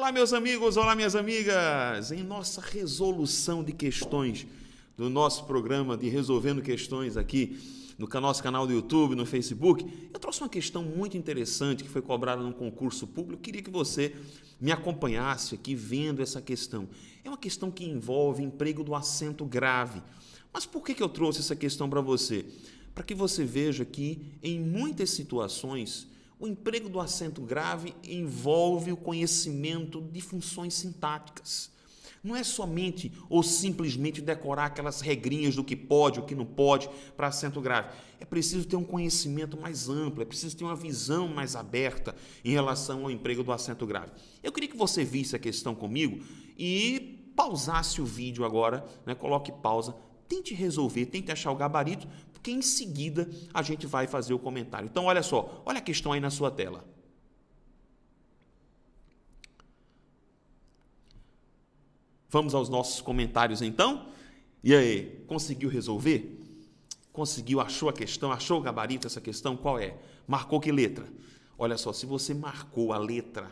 Olá, meus amigos, olá, minhas amigas! Em nossa resolução de questões do nosso programa de Resolvendo Questões aqui no nosso canal do YouTube, no Facebook, eu trouxe uma questão muito interessante que foi cobrada num concurso público. Eu queria que você me acompanhasse aqui vendo essa questão. É uma questão que envolve emprego do acento grave. Mas por que eu trouxe essa questão para você? Para que você veja que, em muitas situações, o emprego do acento grave envolve o conhecimento de funções sintáticas. Não é somente ou simplesmente decorar aquelas regrinhas do que pode, o que não pode para acento grave. É preciso ter um conhecimento mais amplo, é preciso ter uma visão mais aberta em relação ao emprego do acento grave. Eu queria que você visse a questão comigo e pausasse o vídeo agora, coloque pausa, tente resolver, tente achar o gabarito, porque em seguida a gente vai fazer o comentário. Então, olha só, olha a questão aí na sua tela. Vamos aos nossos comentários, então? E aí, conseguiu resolver? Conseguiu, achou a questão, achou o gabarito essa questão? Qual é? Marcou que letra? Olha só, se você marcou a letra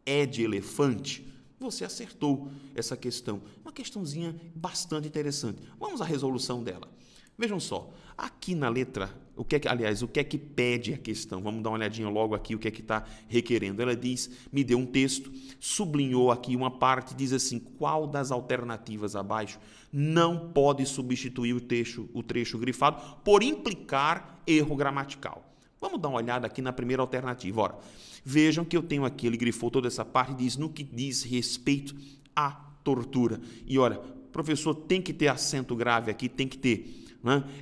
E de elefante, você acertou essa questão. Uma questãozinha bastante interessante. Vamos à resolução dela. Vejam só, aqui na letra, o que é que pede a questão? Vamos dar uma olhadinha logo aqui, o que é que está requerendo. Ela diz, me deu um texto, sublinhou aqui uma parte, diz assim, qual das alternativas abaixo não pode substituir o trecho grifado por implicar erro gramatical? Vamos dar uma olhada aqui na primeira alternativa. Ora, vejam que eu tenho aqui, ele grifou toda essa parte, diz no que diz respeito à tortura. E olha, professor, tem que ter acento grave aqui, tem que ter.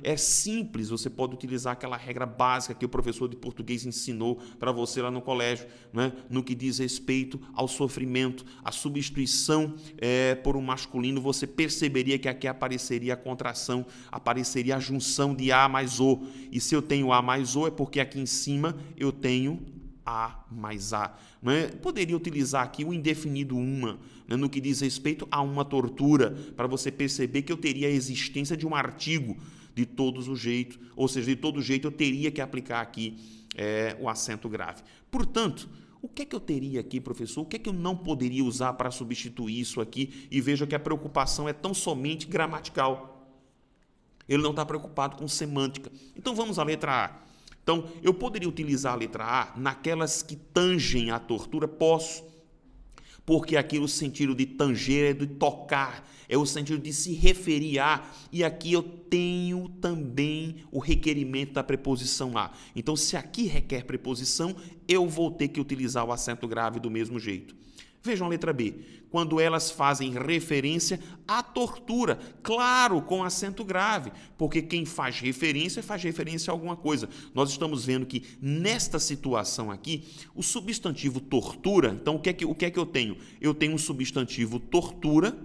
É simples, você pode utilizar aquela regra básica que o professor de português ensinou para você lá no colégio, no que diz respeito ao sofrimento, a substituição por um masculino, você perceberia que aqui apareceria a contração, apareceria a junção de A mais O, e se eu tenho A mais O é porque aqui em cima eu tenho A mais A. Poderia utilizar aqui o indefinido uma, no que diz respeito a uma tortura, para você perceber que eu teria a existência de um artigo de todos os jeitos, ou seja, de todo jeito eu teria que aplicar aqui o acento grave. Portanto, o que é que eu teria aqui, professor? O que é que eu não poderia usar para substituir isso aqui? E veja que a preocupação é tão somente gramatical. Ele não está preocupado com semântica. Então vamos à letra A. Então, eu poderia utilizar a letra A naquelas que tangem a tortura? Posso, porque aqui o sentido de tanger é de tocar, é o sentido de se referir a, e aqui eu tenho também o requerimento da preposição a. Então, se aqui requer preposição, eu vou ter que utilizar o acento grave do mesmo jeito. Vejam a letra B, quando elas fazem referência à tortura, claro, com acento grave, porque quem faz referência a alguma coisa. Nós estamos vendo que nesta situação aqui, o substantivo tortura, então o que é que eu tenho? Eu tenho um substantivo tortura,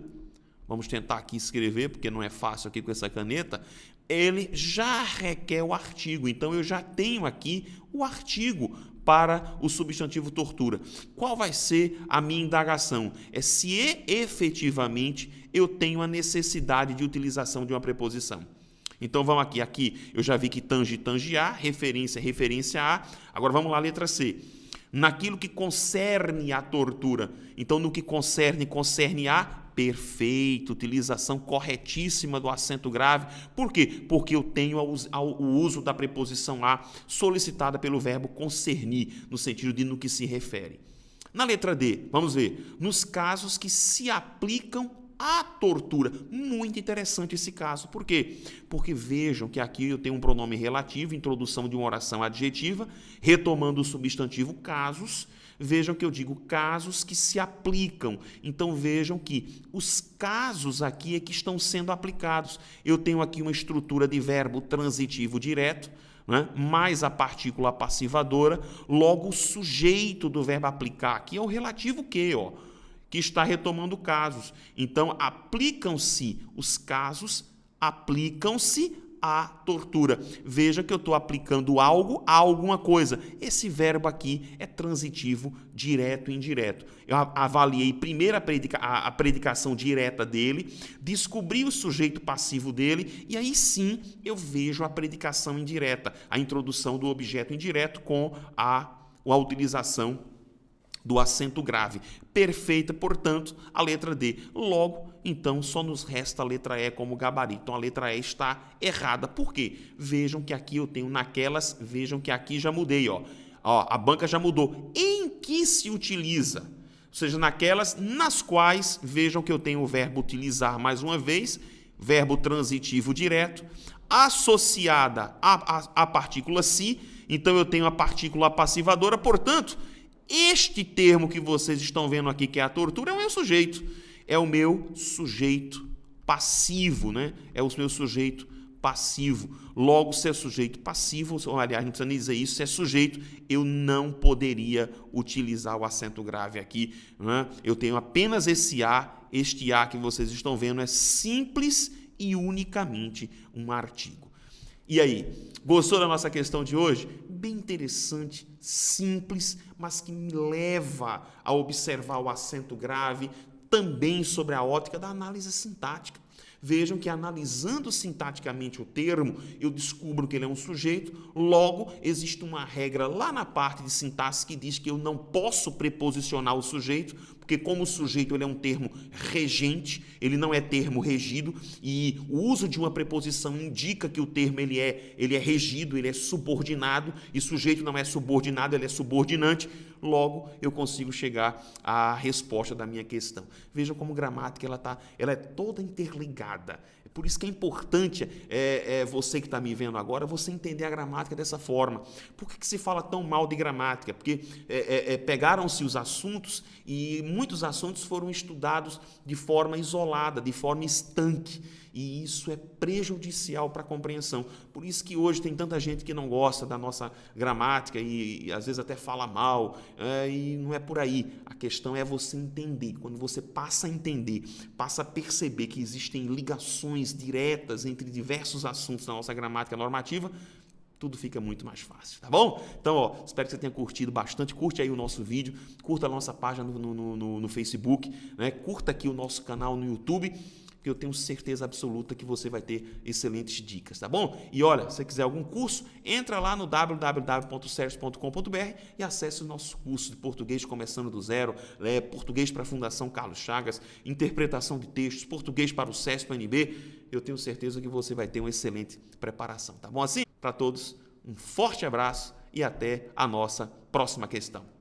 vamos tentar aqui escrever, porque não é fácil aqui com essa caneta, ele já requer o artigo, então eu já tenho aqui o artigo para o substantivo tortura. Qual vai ser a minha indagação? É se efetivamente eu tenho a necessidade de utilização de uma preposição. Então vamos aqui. Aqui eu já vi que tange a, referência a. Agora vamos lá, letra C. Naquilo que concerne a tortura. Então no que concerne a, perfeito, utilização corretíssima do acento grave. Por quê? Porque eu tenho o uso da preposição a solicitada pelo verbo concernir, no sentido de no que se refere. Na letra D, vamos ver, nos casos que se aplicam à tortura. Muito interessante esse caso. Por quê? Porque vejam que aqui eu tenho um pronome relativo, introdução de uma oração adjetiva, retomando o substantivo casos. Vejam que eu digo casos que se aplicam. Então, vejam que os casos aqui é que estão sendo aplicados. Eu tenho aqui uma estrutura de verbo transitivo direto, mais a partícula passivadora, logo o sujeito do verbo aplicar aqui é o relativo que está retomando casos. Então, aplicam-se os casos, aplicam-se a tortura. Veja que eu estou aplicando algo a alguma coisa. Esse verbo aqui é transitivo direto e indireto. Eu avaliei primeiro a predicação direta dele, descobri o sujeito passivo dele, e aí sim eu vejo a predicação indireta, a introdução do objeto indireto com a utilização do acento grave. Perfeita, portanto, a letra D. Logo, então, só nos resta a letra E como gabarito. Então, a letra E está errada. Por quê? Vejam que aqui eu tenho naquelas, vejam que aqui já mudei, ó. Ó, a banca já mudou. Em que se utiliza? Ou seja, naquelas nas quais, vejam que eu tenho o verbo utilizar mais uma vez, verbo transitivo direto, associada à partícula se, então eu tenho a partícula passivadora, portanto, este termo que vocês estão vendo aqui, que é a tortura, é o meu sujeito. É o meu sujeito passivo, né? É o meu sujeito passivo. Logo, se é sujeito passivo, ou, aliás, não precisa nem dizer isso, se é sujeito, eu não poderia utilizar o acento grave aqui, né? Eu tenho apenas esse A, este A que vocês estão vendo é simples e unicamente um artigo. E aí, gostou da nossa questão de hoje? Bem interessante, simples, mas que me leva a observar o acento grave, também sobre a ótica da análise sintática. Vejam que analisando sintaticamente o termo, eu descubro que ele é um sujeito, logo existe uma regra lá na parte de sintaxe que diz que eu não posso preposicionar o sujeito, porque como o sujeito ele é um termo regente, ele não é termo regido, e o uso de uma preposição indica que o termo ele é regido, ele é subordinado, e sujeito não é subordinado, ele é subordinante, logo eu consigo chegar à resposta da minha questão. Vejam como gramática ela é toda interligada. É por isso que é importante você que está me vendo agora, você entender a gramática dessa forma. Por que se fala tão mal de gramática? Porque pegaram-se os assuntos e muitos assuntos foram estudados de forma isolada, de forma estanque. E isso é prejudicial para a compreensão. Por isso que hoje tem tanta gente que não gosta da nossa gramática e às vezes até fala mal. E não é por aí. A questão é você entender. Quando você passa a entender, passa a perceber que existem ligações diretas entre diversos assuntos na nossa gramática normativa, tudo fica muito mais fácil, tá bom? Então, espero que você tenha curtido bastante. Curte aí o nosso vídeo, curta a nossa página no Facebook, né? Curta aqui o nosso canal no YouTube, que eu tenho certeza absoluta que você vai ter excelentes dicas, tá bom? E olha, se você quiser algum curso, entra lá no www.cercio.com.br e acesse o nosso curso de português começando do zero, português para a Fundação Carlos Chagas, interpretação de textos, português para o CESP-NB. Eu tenho certeza que você vai ter uma excelente preparação, tá bom assim? Para todos, um forte abraço e até a nossa próxima questão.